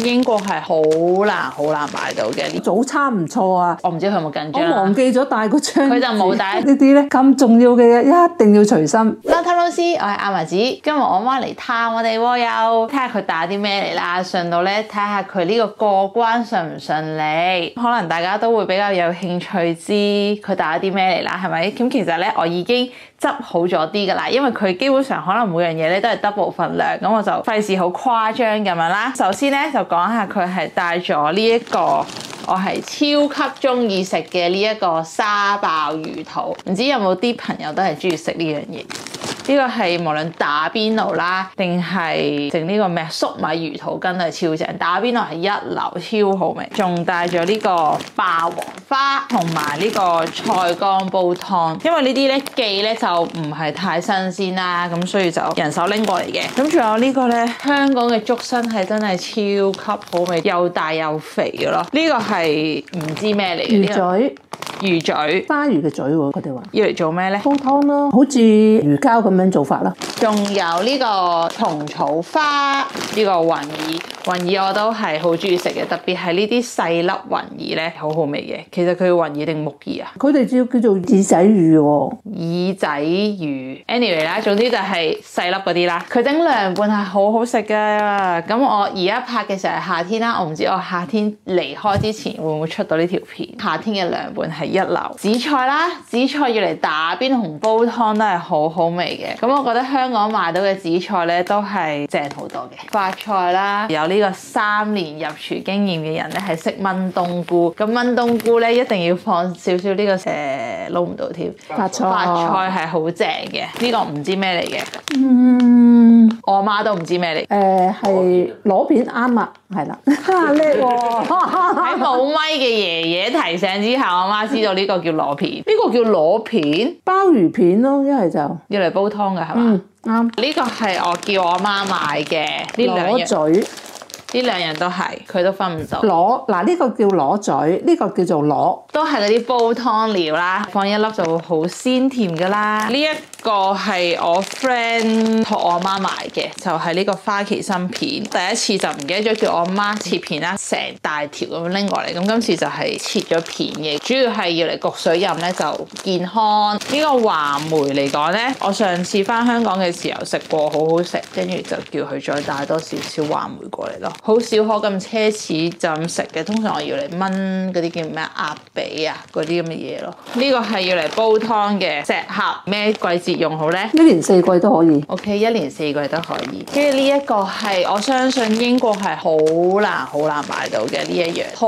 英國係好難買到嘅。早餐唔錯啊，我唔知佢有冇緊張。我忘記咗帶個槍，佢就冇帶呢啲咧咁重要嘅嘢，一定要隨身。Long-time no see，我係阿麻子，今日我媽嚟探我哋喎，又睇下佢打啲咩嚟啦，順道咧睇下佢呢個過關順唔順利。可能大家都會比較有興趣知佢打啲咩嚟啦，係咪？咁其實咧我已經執好咗啲噶啦，因為佢基本上可能每樣嘢咧都係 double 份量，咁我就費事好誇張咁樣啦。首先咧就講下佢係帶咗呢一個。我係超級中意食嘅呢一個沙爆魚肚，唔知有冇啲朋友都係中意食呢樣嘢？呢個係無論打邊爐啦，定係整呢個咩粟米魚肚羹都係超正。打邊爐係一流，超好味。仲帶咗呢個霸王花同埋呢個菜乾煲湯，因為呢啲咧寄咧就唔係太新鮮啦，咁所以就人手拎過嚟嘅。咁仲有呢個咧，香港嘅竹笙係真係超級好味，又大又肥嘅咯。呢個係唔知咩嚟嘅？魚嘴。魚嘴，鯊魚嘅嘴喎，佢哋話要嚟做咩咧？煲湯咯，好似魚膠咁樣做法啦。仲有呢個蟲草花，呢個雲耳，雲耳我都係好中意食嘅，特別係呢啲細粒雲耳咧，好好味嘅。其實佢雲耳定木耳啊？佢哋叫做耳仔魚喎。耳仔魚 ，anyway 啦，總之就係細粒嗰啲啦。佢整涼拌係好好食噶。咁我而家拍嘅時候係夏天啦，我唔知我夏天離開之前會唔會出到呢條片。夏天嘅涼拌係一流，紫菜啦，紫菜要嚟打邊爐煲湯都係好好味嘅。咁我覺得香港買到嘅紫菜咧都係正好多嘅。發菜啦，有呢個3年入廚經驗嘅人咧係識炆冬菇，咁炆冬菇咧一定要放少少呢個撈唔到添。發菜係好正嘅，呢個唔知咩嚟嘅。我媽都唔知咩嚟。係螺片啱啊，係啦，叻喎！喺冇咪嘅爺爺提醒之下，我媽知道呢個叫螺片。呢個叫螺片，鮑魚片咯，一係就要嚟煲湯嘅係嘛？啱。呢個係我叫我媽買嘅，呢兩樣。螺嘴。呢兩樣都係，佢都分唔到。螺嗱呢個叫螺嘴，呢個叫做螺，都係嗰啲煲湯料啦，放一粒就會好鮮甜噶啦。呢一個係我 friend 託我媽買嘅，就係呢個花旗參片。第一次就唔記得咗叫我媽切片啦，成大條咁樣拎過嚟。咁今次就係切咗片嘅，主要係要嚟焗水飲咧就健康。呢個話梅嚟講咧，我上次翻香港嘅時候食過，好好食，跟住就叫佢再帶多少少話梅過嚟咯。好少可咁奢侈就咁食嘅，通常我要嚟炆嗰啲叫咩鴨髀啊嗰啲咁嘅嘢咯。呢個係要嚟煲湯嘅石盒，咩季節用好咧？一年四季都可以。OK， 一年四季都可以。跟住呢一個係我相信英國係好難買到嘅呢一樣桃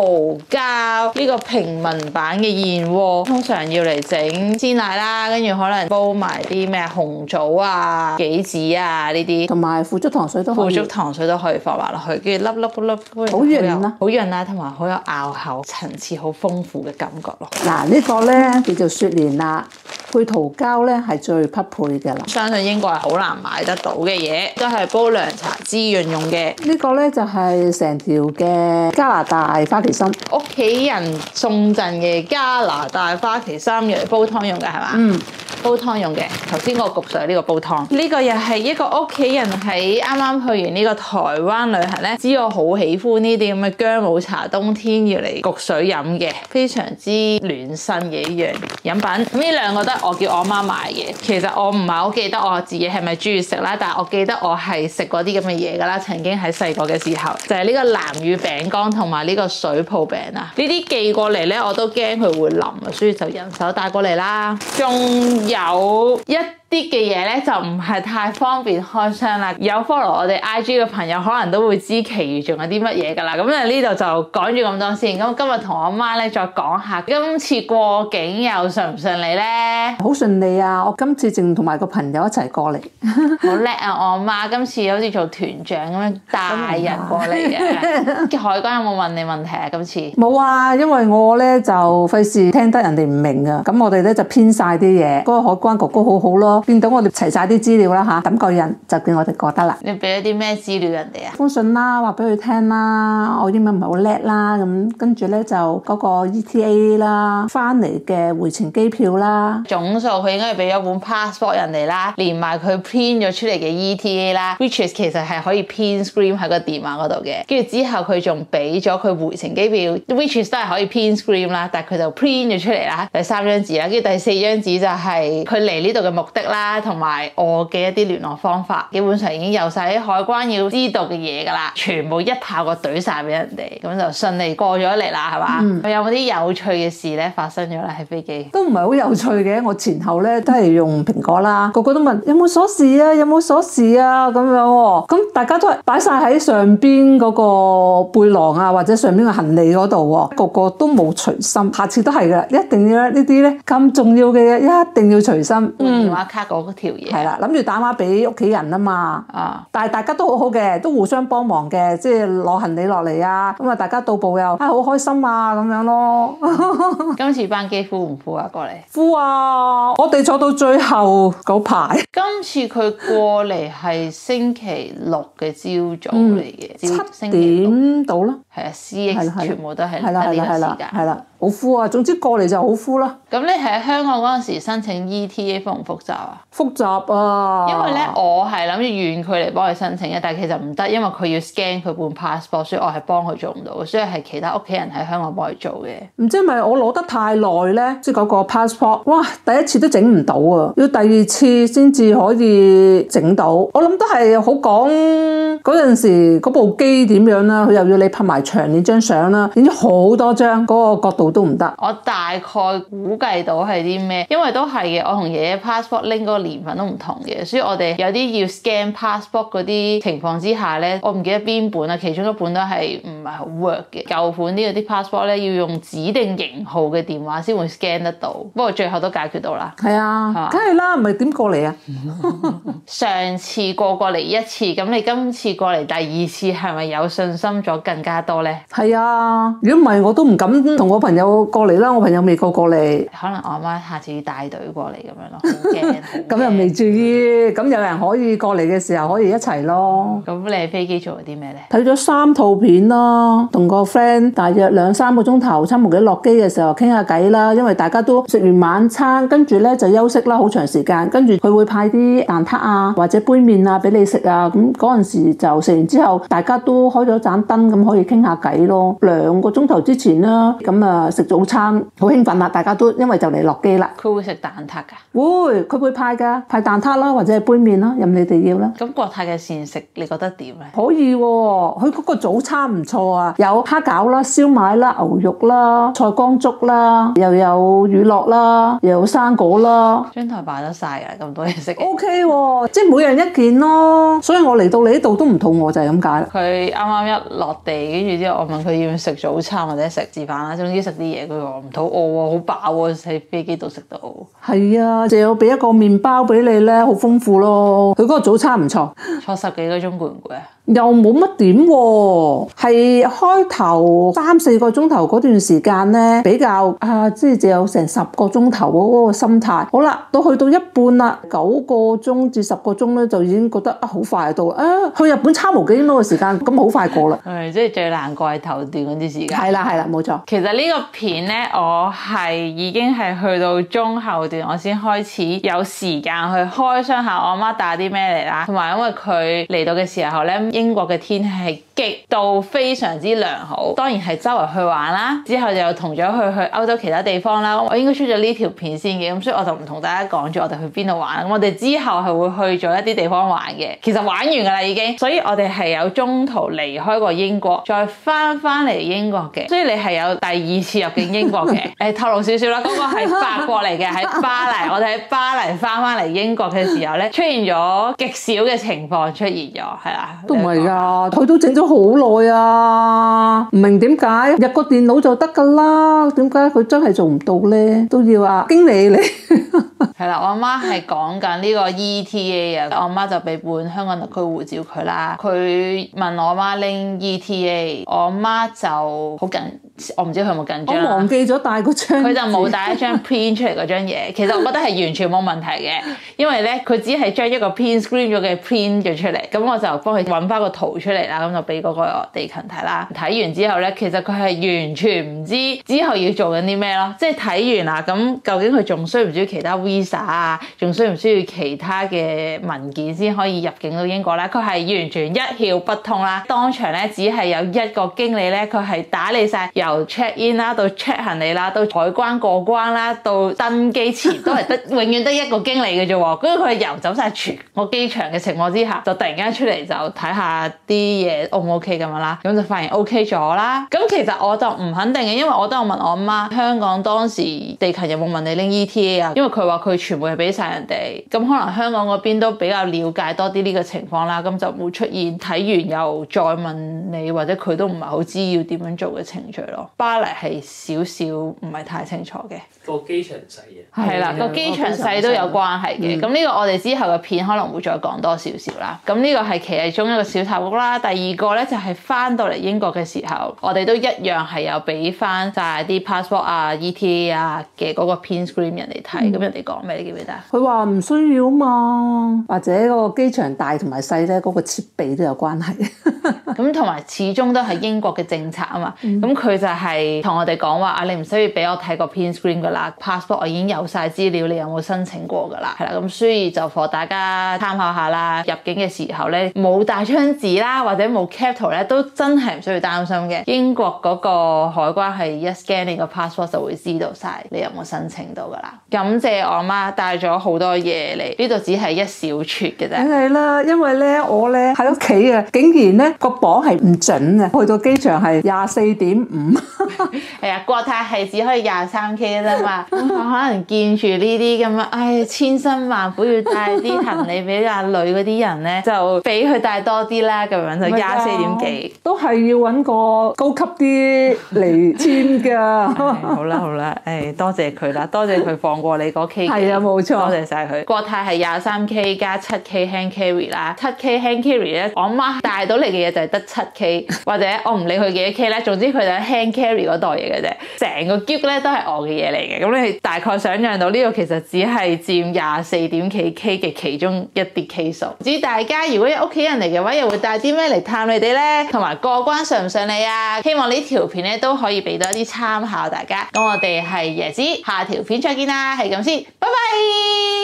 膠，呢個平民版嘅燕窩，通常要嚟整鮮奶啦，跟住可能煲埋啲咩紅棗啊、杞子啊呢啲，同埋腐竹糖水都可以。腐竹糖水都可以放埋落去，跟住粒好潤啦，好潤啦，同埋好有咬口，層次好豐富嘅感覺咯。嗱呢個咧叫做雪蓮啦，配桃膠咧係最匹配嘅啦。相信英國係好難買得到嘅嘢，都係煲涼茶滋潤用嘅。呢個咧就係成條嘅加拿大花旗參，屋企人送贈嘅加拿大花旗參用嚟煲湯用嘅係嘛？煲湯用嘅。頭先個焗水呢個煲湯，呢個又係一個屋企人喺啱啱去完呢個台灣旅行咧，知我好喜歡呢啲咁嘅薑母茶，冬天要嚟焗水飲嘅，非常之暖身嘅一樣飲品。咁呢兩個都係我叫我媽買嘅。其實我唔係好記得我自己係咪中意食啦，但係我記得我係食過啲咁嘅嘢噶啦。曾經喺細個嘅時候，就係呢個南乳餅乾同埋呢個水泡餅啊。呢啲寄過嚟咧，我都驚佢會腍啊，所以就人手帶過嚟啦。仲有一啲嘅嘢咧就唔係太方便開箱啦。有 follow 我哋 IG 嘅朋友可能都會知其餘仲有啲乜嘢噶啦。咁啊呢度就講住咁多先。咁今日同我媽咧再講下今次過境又順唔順利咧？好順利啊！我今次仲同埋個朋友一齊過嚟，好叻啊！我媽今次好似做團長咁樣帶人過嚟嘅。海關有冇問你問題啊？今次冇啊，因為我咧就費事聽得人哋唔明啊。咁我哋咧就編晒啲嘢，嗰個海關哥哥好好咯。見到我哋齊晒啲資料啦嚇，感覺人就叫我哋覺得啦。你俾咗啲咩資料人哋啊？封信啦，話俾佢聽啦，我英文唔係好叻啦，咁跟住咧就嗰個 ETA 啦，翻嚟嘅回程機票啦，總數佢應該係俾咗本 passport 人哋啦，連埋佢 print 咗出嚟嘅 ETA 啦 ，which is 其實係可以 print screen 喺個電話嗰度嘅。跟住之後佢仲俾咗佢回程機票 ，which is 都係可以 print screen 啦，但係佢就 print 咗出嚟啦，第3張紙啦，跟住第4張紙就係佢嚟呢度嘅目的啦，同埋我嘅一啲聯絡方法，基本上已經有晒啲海關要知道嘅嘢㗎啦，全部一炮過懟晒俾人哋，咁就順利過咗嚟啦，係嘛？佢有冇啲有趣嘅事咧發生咗咧喺飛機？都唔係好有趣嘅，我前後咧都係用蘋果啦，個個都問有冇鎖匙啊，有冇鎖匙啊咁樣喎，咁大家都係擺晒喺上邊嗰個背囊啊，或者上邊嘅行李嗰度喎，個個都冇隨身，下次都係㗎，一定要呢啲咧咁重要嘅嘢一定要隨身。電話卡嗰條嘢係啦，諗住打電話俾屋企人啊嘛，但係大家都好好嘅，都互相幫忙嘅，即係攞行李落嚟啊，咁啊大家到步又好開心啊咁樣咯。今次班機敷唔敷啊？過嚟敷啊！我哋坐到最後嗰排。今次佢過嚟係星期6嘅朝早嚟嘅，7點到啦。係啊，CX 全部都係係啦，係啦，好敷啊！總之過嚟就好敷啦。咁你喺香港嗰陣時申請 ETA 複唔複雜啊？複雜啊！因為咧，我係諗住遠距離幫佢申請嘅，但係其實唔得，因為佢要 scan 佢本 passport，所以我係幫佢做唔到，所以係其他屋企人喺香港幫佢做嘅。唔知係咪我攞得太耐咧，即係嗰個 passport， 哇！第一次都整唔到啊，要第2次先至可以整到。我諗都係好講嗰陣時嗰部機點樣啦，佢又要你拍埋長呢張相啦，影咗好多張，嗰個角度都唔得。我大概估計到係啲咩，因為都係嘅，我同爺爺 passport 拎嗰個年份都唔同嘅，所以我哋有啲要 scan passport 嗰啲情況之下咧，我唔記得邊本啦，其中一本都係唔係好 work 嘅。舊款啲嗰啲 passport 咧，要用指定型號嘅電話先會 scan 得到，不過最後都解決到啦。係啊，梗係啦，唔係點過嚟啊？上次過嚟1次，咁你今次過嚟第2次係咪有信心咗更加多咧？係啊，如果唔係我都唔敢同我朋友過嚟啦，我朋友未過嚟。可能我阿媽下次要帶隊過嚟咁樣咯，好驚。咁又未至於，咁有人可以過嚟嘅時候可以一齊咯。咁你喺飛機做咗啲咩咧？睇咗3套片咯，同個 friend 大約2-3個鐘頭，差唔多落機嘅時候傾下偈啦。因為大家都食完晚餐，跟住咧就休息啦，好長時間。跟住佢會派啲蛋撻啊，或者杯麵啊俾你食啊。咁嗰陣時就食完之後，大家都開咗盞燈，咁可以傾下偈咯。2個鐘頭之前啦，咁啊食早餐，好興奮啦！大家都因為就嚟落機啦。佢會食蛋撻㗎？會，佢會派㗎，派蛋撻啦，或者係杯麵啦，任你哋要啦。咁國泰嘅膳食你覺得點咧？可以喎，佢嗰個早餐唔錯啊，有蝦餃啦、燒賣啦、牛肉啦、菜乾粥啦，又有乳酪啦，又有生果啦。張台擺得晒㗎，咁多嘢食。OK 喎，即係每人一件咯。所以我嚟到你呢度都唔肚餓就係咁解啦。佢啱啱一落地，跟住之後我問佢要唔要食早餐或者食自飯啦，總之食啲嘢，佢話唔肚餓喎，好飽喎，喺飛機度食到。係啊，就有俾一個麵包俾你咧，好豐富咯。佢嗰個早餐唔錯。坐10幾個鐘攰唔攰啊？又冇乜點喎，係開頭3-4個鐘頭嗰段時間咧，比較即係只有成10個鐘頭嗰個心態。好啦，到去到一半啦，9個鐘至10個鐘咧，就已經覺得好快到去日本差無幾多個時間，咁好快過啦。係，即係最難過係頭段嗰啲時間。係啦，冇錯。其實呢個片咧，我係已經係去到中後段，我先開始有時間去開箱下我阿媽帶啲咩嚟啦，同埋因為佢嚟到嘅時候咧。英國嘅天氣係極度非常之良好，當然係周圍去玩啦。之後就同咗佢去歐洲其他地方啦。我應該出咗呢條片先嘅，咁所以我就唔同大家講住我哋去邊度玩。我哋之後係會去咗一啲地方玩嘅，其實玩完㗎啦已經。所以我哋係有中途離開過英國，再翻嚟英國嘅。所以你係有第2次入境英國嘅。透露少少啦，嗰個係法國嚟嘅，喺巴黎。我哋喺巴黎翻嚟英國嘅時候咧，出現咗極少嘅情況出現咗，係啦。都唔係啊，佢都整咗好耐啊，唔明點解入個電腦就得㗎啦？點解佢真係做唔到咧？都要啊，經理你係啦，我阿媽係講緊呢個 ETA 啊，我阿媽就俾本香港特區護照佢啦。佢問我阿媽拎 ETA，我阿媽就好緊我唔知佢有冇緊我張啦。忘記咗帶嗰張，佢就冇帶一張 print 出嚟嗰張嘢。其實我覺得係完全冇問題嘅，因為咧佢只係將一個 print screen 咗嘅 print 咗出嚟，咁我就幫佢揾翻個圖出嚟啦，咁就俾嗰個地勤睇啦。睇完之後咧，其實佢係完全唔知之後要做緊啲咩咯，即係睇完啦，咁究竟佢仲需唔需要其他 visa 啊？仲需唔需要其他嘅文件先可以入境到英國咧？佢係完全一竅不通啦。當場咧只係有一個經理咧，佢係打理晒由 check in 啦到 check 行李啦，到海關過關啦，到登機前都係得永遠得一個經理嘅啫喎。跟住佢係遊走晒全個機場嘅情況之下，就突然間出嚟就睇下啲嘢 O 唔 OK 咁樣啦，咁就發現 OK 咗啦。咁其實我就唔肯定嘅，因為我都有問我媽，香港當時地勤有冇問你拎 ETA 啊？因為佢話佢全部係俾晒人哋，咁可能香港嗰邊都比較了解多啲呢個情況啦，咁就冇出現睇完又再問你，或者佢都唔係好知要點樣做嘅程序咯。巴黎係少少唔係太清楚嘅，個機場細嘅，係啦，個機場細都有關係嘅。咁呢個我哋之後嘅片可能會再講多少少啦。咁呢個係其中一個小插曲啦。第二個咧就係翻到嚟英國嘅時候，我哋都一樣係有俾翻晒啲 passport 啊、ETA 啊嘅嗰個 print screen 人哋睇。咁人哋講咩？你記唔記得？佢話唔需要嘛，或者嗰個機場大同埋細咧，嗰個設備都有關係。咁同埋始終都係英國嘅政策啊嘛。咁佢就係同我哋講話啊，你唔需要俾我睇個 print screen 噶啦 ，passport 我已經有晒資料，你有冇申請過噶啦？係啦，咁所以就俾大家參考下啦。入境嘅時候咧，冇帶張紙啦，或者冇 cap 圖咧，都真係唔需要擔心嘅。英國嗰個海關係一 scan 你個 passport 就會知道晒你有冇申請到噶啦。感謝我媽帶咗好多嘢嚟，呢度只係一小撮嘅啫。梗係啦，因為咧我咧喺屋企啊，竟然咧個磅係唔準啊，去到機場係24.5。係啊，國泰係只可以23 K 啫嘛。可能見住呢啲咁樣，千辛萬苦要帶啲行李俾阿女嗰啲人咧，就俾佢帶多啲啦，咁樣就24點幾。都係要揾個高級啲嚟簽㗎。好啦好啦，多謝佢啦，多謝佢放過你嗰 K。係啊，冇錯，多謝晒佢。國泰係23 K 加7 K hand carry 啦，7 K hand carry 咧，我媽帶到嚟嘅嘢就係得7 K， 或者我唔理佢幾多 K 咧，總之佢就 hand carry 嗰袋嘢嘅啫，成個篋咧都係我嘅嘢嚟嘅。咁你大概想象到呢個其實只係佔24點幾 K 嘅其中一啲 K 數。唔知大家如果有屋企人嚟嘅話，又會帶啲咩嚟探你哋咧？同埋過關順唔順利啊？希望呢條片咧都可以俾多啲參考大家。咁我哋係椰子，下條片再見啦，係咁先，拜拜。